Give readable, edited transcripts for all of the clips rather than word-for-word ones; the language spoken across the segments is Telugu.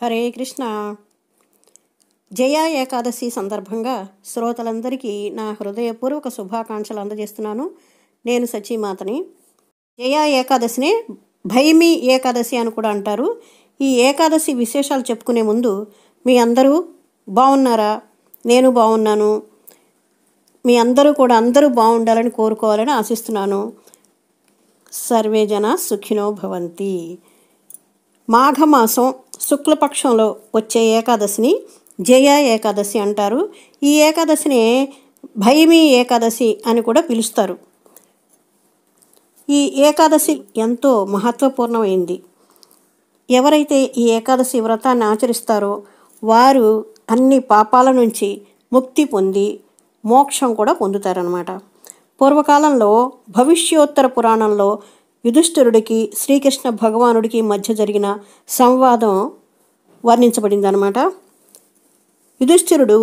హరే కృష్ణ. జయ ఏకాదశి సందర్భంగా శ్రోతలందరికీ నా హృదయపూర్వక శుభాకాంక్షలు అందజేస్తున్నాను. నేను సచీమాతని. జయ ఏకాదశిని భైమి ఏకాదశి అని కూడా అంటారు. ఈ ఏకాదశి విశేషాలు చెప్పుకునే ముందు మీ అందరూ బాగున్నారా? నేను బాగున్నాను. మీ అందరూ కూడా అందరూ బాగుండాలని కోరుకోవాలని ఆశిస్తున్నాను. సర్వే జన సుఖినో భవంతి. మాఘమాసం శుక్లపక్షంలో వచ్చే ఏకాదశిని జయ ఏకాదశి అంటారు. ఈ ఏకాదశిని భైమి ఏకాదశి అని కూడా పిలుస్తారు. ఈ ఏకాదశి ఎంతో మహత్వపూర్ణమైంది. ఎవరైతే ఈ ఏకాదశి వ్రతాన్ని ఆచరిస్తారో వారు అన్ని పాపాల నుంచి ముక్తి పొంది మోక్షం కూడా పొందుతారన్నమాట. పూర్వకాలంలో భవిష్యోత్తర పురాణంలో యుధిష్ఠిరుడికి శ్రీకృష్ణ భగవానుడికి మధ్య జరిగిన సంవాదం వర్ణించబడింది అన్నమాట. యుధిష్ఠిరుడు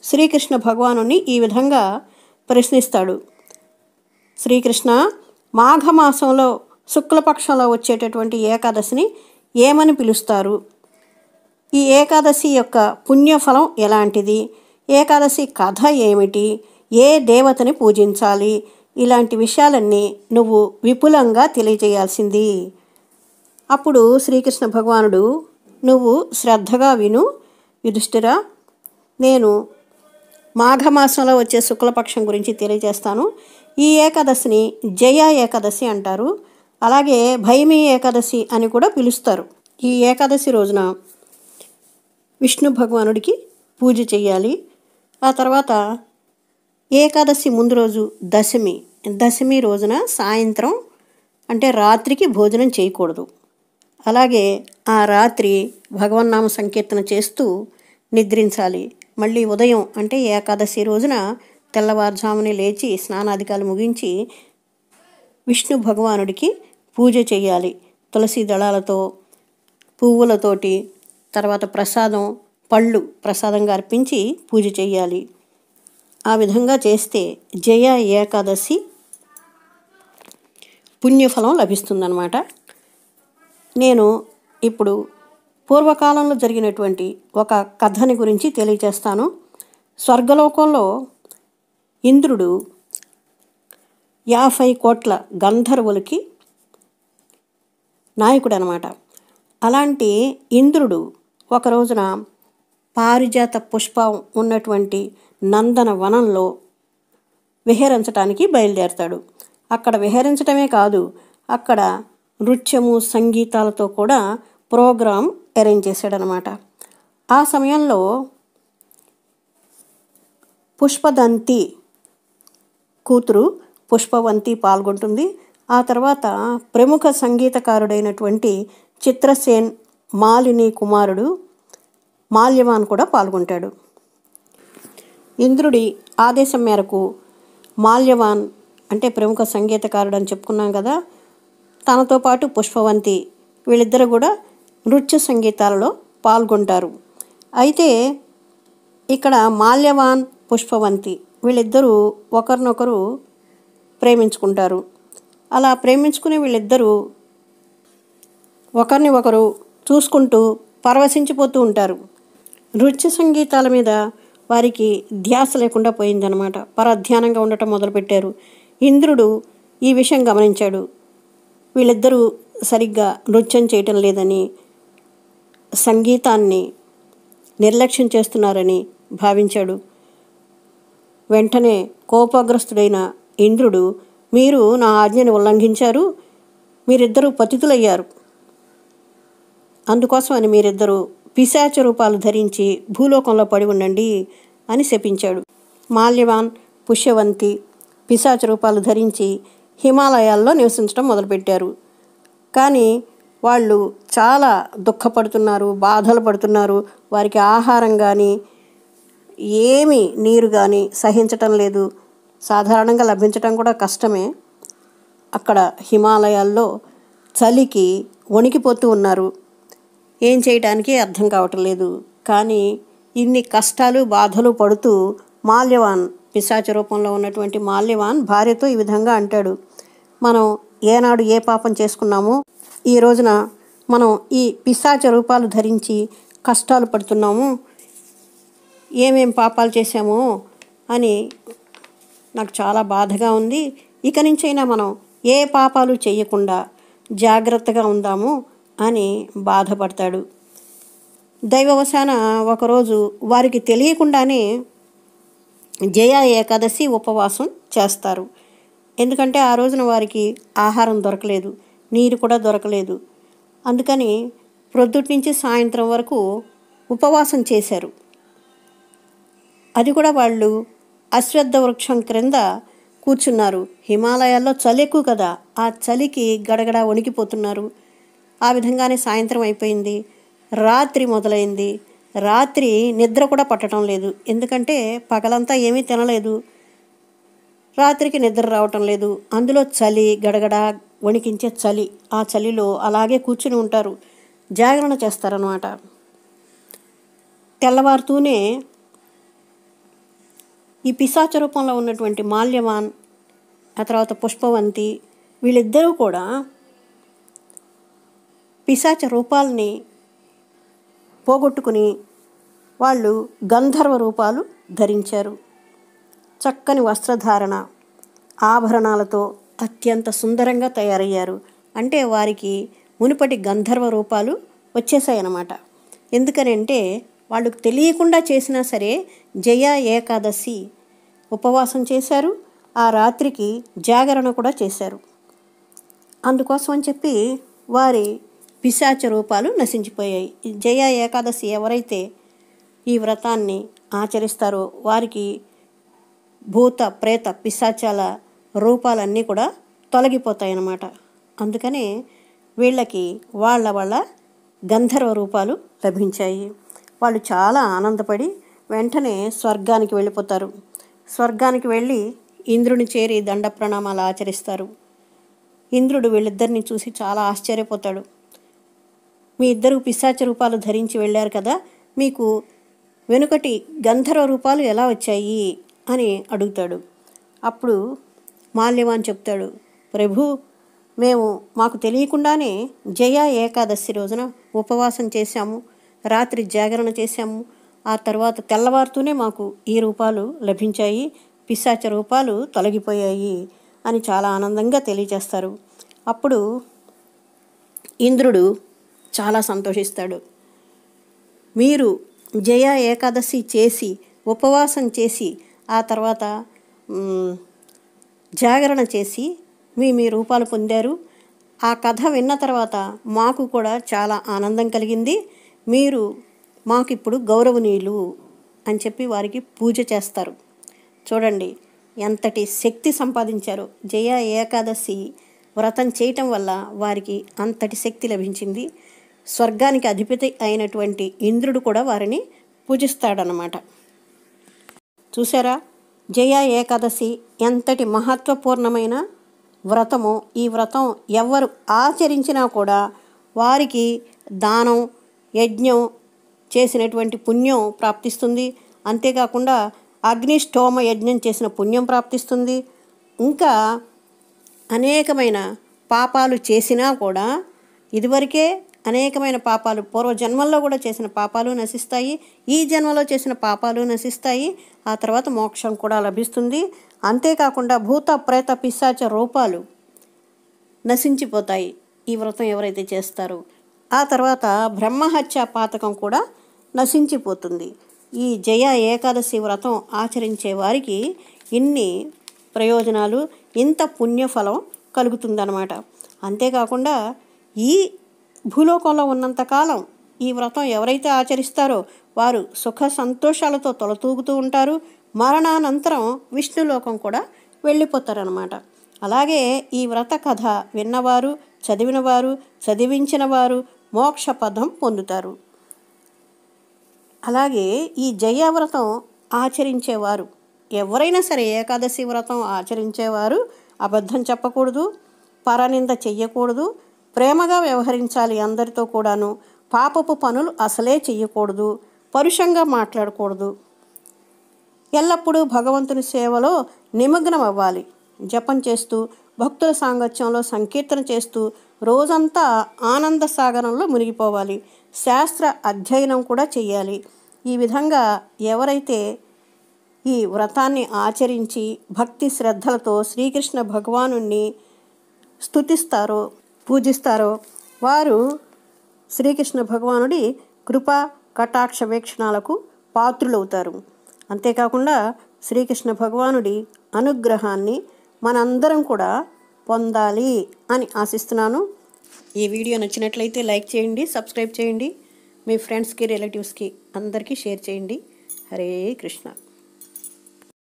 శ్రీకృష్ణ భగవానుని ఈ విధంగా ప్రశ్నిస్తాడు. శ్రీకృష్ణ, మాఘమాసంలో శుక్లపక్షంలో వచ్చేటటువంటి ఏకాదశిని ఏమని పిలుస్తారు? ఈ ఏకాదశి యొక్క పుణ్యఫలం ఎలాంటిది? ఏకాదశి కథ ఏమిటి? ఏ దేవతని పూజించాలి? ఇలాంటి విషయాలన్నీ నువ్వు విపులంగా తెలియజేయాల్సింది. అప్పుడు శ్రీకృష్ణ భగవానుడు, నువ్వు శ్రద్ధగా విను యుధిష్ఠిరా, నేను మాఘమాసంలో వచ్చే శుక్లపక్షం గురించి తెలియజేస్తాను. ఈ ఏకాదశిని జయ ఏకాదశి అంటారు. అలాగే భైమి ఏకాదశి అని కూడా పిలుస్తారు. ఈ ఏకాదశి రోజున విష్ణు భగవానుడికి పూజ చేయాలి. ఆ తర్వాత ఏకాదశి ముందు రోజు దశమి రోజున సాయంత్రం అంటే రాత్రికి భోజనం చేయకూడదు. అలాగే ఆ రాత్రి భగవన్నామ సంకీర్తన చేస్తూ నిద్రించాలి. మళ్ళీ ఉదయం అంటే ఏకాదశి రోజున తెల్లవారుజామునే లేచి స్నానాధికాలు ముగించి విష్ణు భగవానుడికి పూజ చేయాలి. తులసి దళాలతో, పువ్వులతోటి, తర్వాత ప్రసాదం, పళ్ళు ప్రసాదంగా అర్పించి పూజ చేయాలి. ఆ విధంగా చేస్తే జయ ఏకాదశి పుణ్యఫలం లభిస్తుందన్నమాట. నేను ఇప్పుడు పూర్వకాలంలో జరిగినటువంటి ఒక కథని గురించి తెలియజేస్తాను. స్వర్గలోకంలో ఇంద్రుడు 50 కోట్ల గంధర్వులకి నాయకుడు అనమాట. అలాంటి ఇంద్రుడు ఒక రోజున పారిజాత పుష్పం ఉన్నటువంటి నందన వనంలో విహరించడానికి బయలుదేరతాడు. అక్కడ విహరించడమే కాదు, అక్కడ నృత్యము సంగీతాలతో కూడా ప్రోగ్రాం అరేంజ్ చేశాడనమాట. ఆ సమయంలో పుష్పదంతి కూతురు పుష్పవంతి పాల్గొంటుంది. ఆ తర్వాత ప్రముఖ సంగీతకారుడైనటువంటి చిత్రసేన్ మాలిని కుమారుడు మాల్యవాన్ కూడా పాల్గొంటాడు. ఇంద్రుడి ఆదేశం మేరకు మాల్యవాన్ అంటే ప్రముఖ సంగీతకారుడు అని చెప్పుకున్నాం కదా, తనతో పాటు పుష్పవంతి వీళ్ళిద్దరు కూడా నృత్య సంగీతాలలో పాల్గొంటారు. అయితే ఇక్కడ మాల్యవాన్, పుష్పవంతి వీళ్ళిద్దరూ ఒకరినొకరు ప్రేమించుకుంటారు. అలా ప్రేమించుకునే వీళ్ళిద్దరూ ఒకరిని ఒకరు చూసుకుంటూ పరవశించిపోతూ ఉంటారు. నృత్య సంగీతాల మీద వారికి ధ్యాస లేకుండా పోయిందనమాట. పరధ్యానంగా ఉండటం మొదలుపెట్టారు. ఇంద్రుడు ఈ విషయం గమనించాడు. వీళ్ళిద్దరూ సరిగ్గా నృత్యం చేయటం లేదని, సంగీతాన్ని నిర్లక్ష్యం చేస్తున్నారని భావించాడు. వెంటనే కోపగ్రస్తుడైన ఇంద్రుడు, మీరు నా ఆజ్ఞని ఉల్లంఘించారు, మీరిద్దరూ పతితులయ్యారు, అందుకోసమని మీరిద్దరూ పిశాచ రూపాలు ధరించి భూలోకంలో పడి ఉండండి అని శపించాడు. మాల్యవాన్, పుష్యవంతి పిశాచ రూపాలు ధరించి హిమాలయాల్లో నివసించడం మొదలుపెట్టారు. కానీ వాళ్ళు చాలా దుఃఖపడుతున్నారు, బాధలు పడుతున్నారు. వారికి ఆహారం కానీ ఏమీ నీరు కానీ సహించటం లేదు. సాధారణంగా లభించటం కూడా కష్టమే. అక్కడ హిమాలయాల్లో చలికి వణికిపోతూ ఉన్నారు. ఏం చేయడానికి అర్థం కావటం లేదు. కానీ ఇన్ని కష్టాలు బాధలు పడుతూ మాల్యవాన్, పిశాచ రూపంలో ఉన్నటువంటి మాల్యవాన్ భార్యతో ఈ విధంగా అంటాడు, మనం ఏనాడు ఏ పాపం చేసుకున్నామో ఈ రోజున మనం ఈ పిశాచ రూపాలు ధరించి కష్టాలు పడుతున్నాము, ఏమేం పాపాలు చేశామో అని నాకు చాలా బాధగా ఉంది. ఇక నుంచైనా మనం ఏ పాపాలు చేయకుండా జాగ్రత్తగా ఉందాము అని బాధపడతాడు. దైవవశాన ఒకరోజు వారికి తెలియకుండానే జయ ఏకాదశి ఉపవాసం చేస్తారు. ఎందుకంటే ఆ రోజున వారికి ఆహారం దొరకలేదు, నీరు కూడా దొరకలేదు. అందుకని ప్రొద్దుటి నుంచి సాయంత్రం వరకు ఉపవాసం చేశారు. అది కూడా వాళ్ళు అశ్వత్థ వృక్షం క్రింద కూర్చున్నారు. హిమాలయాల్లో చలి ఎక్కువ కదా, ఆ చలికి గడగడ వణికిపోతున్నారు. ఆ విధంగానే సాయంత్రం అయిపోయింది, రాత్రి మొదలైంది. రాత్రి నిద్ర కూడా పట్టడం లేదు, ఎందుకంటే పగలంతా ఏమీ తినలేదు. రాత్రికి నిద్ర రావటం లేదు. అందులో చలి, గడగడ వణికించే చలి. ఆ చలిలో అలాగే కూర్చుని ఉంటారు, జాగరణ చేస్తారన్నమాట. తెల్లవారుతూనే ఈ పిశాచ రూపంలో ఉన్నటువంటి మాల్యవాన్, ఆ తర్వాత పుష్పవంతి, వీళ్ళిద్దరూ కూడా పిశాచ రూపాలని పోగొట్టుకుని వాళ్ళు గంధర్వ రూపాలు ధరించారు. చక్కని వస్త్రధారణ, ఆభరణాలతో అత్యంత సుందరంగా తయారయ్యారు. అంటే వారికి మునుపటి గంధర్వ రూపాలు వచ్చేసాయన్నమాట. ఎందుకనంటే వాళ్ళకు తెలియకుండా చేసినా సరే జయ ఏకాదశి ఉపవాసం చేశారు, ఆ రాత్రికి జాగరణ కూడా చేశారు. అందుకోసం అని చెప్పి వారి పిశాచ రూపాలు నశించిపోయాయి. జయ ఏకాదశి ఎవరైతే ఈ వ్రతాన్ని ఆచరిస్తారో వారికి భూత ప్రేత పిశాచాల రూపాలన్నీ కూడా తొలగిపోతాయన్నమాట. అందుకనే వీళ్ళకి వాళ్ళ గంధర్వ రూపాలు లభించాయి. వాళ్ళు చాలా ఆనందపడి వెంటనే స్వర్గానికి వెళ్ళిపోతారు. స్వర్గానికి వెళ్ళి ఇంద్రుని చేరి దండ ప్రణామాలు ఆచరిస్తారు. ఇంద్రుడు వీళ్ళిద్దరిని చూసి చాలా ఆశ్చర్యపోతాడు. మీ ఇద్దరు పిశాచ రూపాలు ధరించి వెళ్ళారు కదా, మీకు వెనుకటి గంధర్వ రూపాలు ఎలా వచ్చాయి అని అడుగుతాడు. అప్పుడు మాల్యవాన్ చెప్తాడు, ప్రభు, మాకు తెలియకుండానే జయ ఏకాదశి రోజున ఉపవాసం చేశాము, రాత్రి జాగరణ చేశాము. ఆ తర్వాత తెల్లవారుతూనే మాకు ఈ రూపాలు లభించాయి, పిశాచ రూపాలు తొలగిపోయాయి అని చాలా ఆనందంగా తెలియజేస్తారు. అప్పుడు ఇంద్రుడు చాలా సంతోషిస్తాడు. మీరు జయ ఏకాదశి చేసి ఉపవాసం చేసి ఆ తర్వాత జాగరణ చేసి మీ రూపాలు పొందారు. ఆ కథ విన్న తర్వాత మాకు కూడా చాలా ఆనందం కలిగింది. మీరు మాకు ఇప్పుడు గౌరవనీయులు అని చెప్పి వారికి పూజ చేస్తారు. చూడండి ఎంతటి శక్తి సంపాదించారో. జయ ఏకాదశి వ్రతం చేయటం వల్ల వారికి అంతటి శక్తి లభించింది. స్వర్గానికి అధిపతి అయినటువంటి ఇంద్రుడు కూడా వారిని పూజిస్తాడనమాట. చూసారా, జయ ఏకాదశి ఎంతటి మహత్వపూర్ణమైన వ్రతము. ఈ వ్రతం ఎవరు ఆచరించినా కూడా వారికి దానం, యజ్ఞం చేసినటువంటి పుణ్యం ప్రాప్తిస్తుంది. అంతేకాకుండా అగ్నిష్టోమ యజ్ఞం చేసిన పుణ్యం ప్రాప్తిస్తుంది. ఇంకా అనేకమైన పాపాలు చేసినా కూడా, ఇదివరకే అనేకమైన పాపాలు పూర్వజన్మల్లో కూడా చేసిన పాపాలు నశిస్తాయి, ఈ జన్మలో చేసిన పాపాలు నశిస్తాయి. ఆ తర్వాత మోక్షం కూడా లభిస్తుంది. అంతేకాకుండా భూత ప్రేత పిశాచ రూపాలు నశించిపోతాయి ఈ వ్రతం ఎవరైతే చేస్తారో. ఆ తర్వాత బ్రహ్మహత్య పాతకం కూడా నశించిపోతుంది. ఈ జయ ఏకాదశి వ్రతం ఆచరించే వారికి ఇన్ని ప్రయోజనాలు, ఇంత పుణ్యఫలం కలుగుతుందన్నమాట. అంతేకాకుండా ఈ భూలోకంలో ఉన్నంతకాలం ఈ వ్రతం ఎవరైతే ఆచరిస్తారో వారు సుఖ సంతోషాలతో తొలతూగుతూ ఉంటారు. మరణానంతరం విష్ణులోకం కూడా వెళ్ళిపోతారనమాట. అలాగే ఈ వ్రత కథ విన్నవారు, చదివినవారు, చదివించిన వారు మోక్ష పదం పొందుతారు. అలాగే ఈ జయ వ్రతం ఆచరించేవారు ఎవరైనా సరే, ఏకాదశి వ్రతం ఆచరించేవారు అబద్ధం చెప్పకూడదు, పరనింద చెయ్యకూడదు, ప్రేమగా వ్యవహరించాలి అందరితో కూడాను. పాపపు పనులు అసలే చెయ్యకూడదు, పరుషంగా మాట్లాడకూడదు. ఎల్లప్పుడూ భగవంతుని సేవలో నిమగ్నం అవ్వాలి. జపం చేస్తూ, భక్తుల సాంగత్యంలో సంకీర్తన చేస్తూ రోజంతా ఆనంద సాగరంలో మునిగిపోవాలి. శాస్త్ర అధ్యయనం కూడా చేయాలి. ఈ విధంగా ఎవరైతే ఈ వ్రతాన్ని ఆచరించి భక్తి శ్రద్ధలతో శ్రీకృష్ణ భగవానుణ్ణి స్తుతిస్తారో పూజిస్తారో వారు శ్రీకృష్ణ భగవానుడి కృపా కటాక్ష వీక్షణాలకు పాత్రులవుతారు. అంతేకాకుండా శ్రీకృష్ణ భగవానుడి అనుగ్రహాన్ని మనందరం కూడా పొందాలి అని ఆశిస్తున్నాను. ఈ వీడియో నచ్చినట్లయితే లైక్ చేయండి, సబ్స్క్రైబ్ చేయండి, మీ ఫ్రెండ్స్కి రిలేటివ్స్కి అందరికీ షేర్ చేయండి. హరే కృష్ణ.